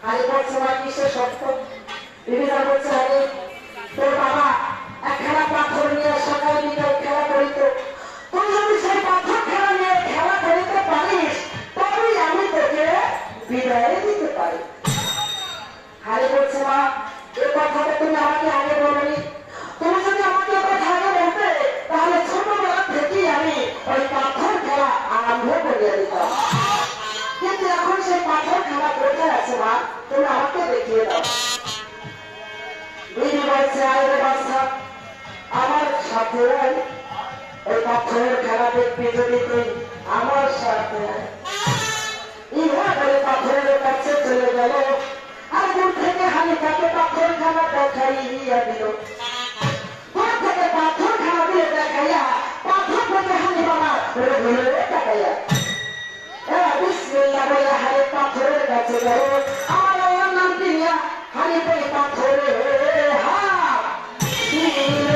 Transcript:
আরে বলছে মা কিসের সত্য? বিবিধা বলছে আরে তোর বাবা একখানা পাথর নিয়ে সকাল বিকাল খেলা করিত, তুই যদি সেই পাথর খেলা নিয়ে খেলা করিতে পারিস তবেই আমি তোকে বিদায় দিতে পারি। আরে বলছে মা এ কথাটা তুমি আমাকে আগে বলনি, তুমি যদি আমাকে এ কথা আগে বলতে তাহলে ছোটবেলা থেকেই আমি ওই পাথর খেলা আরম্ভ করিয়ে দিতাম, কিন্তু এখন সেই পাথর খেলা কোথায় আছে মা, তুমি আমাকে দেখিয়ে দাও। বিবি বলছে আরে বাচ্চা আমার সাথে ওই পাথরের খেলা দেখবি যদি তুই আমার সাথে ইহা বলে পাথরের কাছে চলে গেল, আর দূর থেকে হানিকাকে পাথর খেলা দেখাইয়া দিল। দূর থেকে পাথর খেলা দিয়ে দেখাইয়া পাথর থেকে হানি বাবা ঘুরে দেখাইয়া বিসমিল্লাহ বলে হানি পাথরের কাছে গেল, আমার নাম দিয়া হানি পেয়ে পাথরে হাত দিল।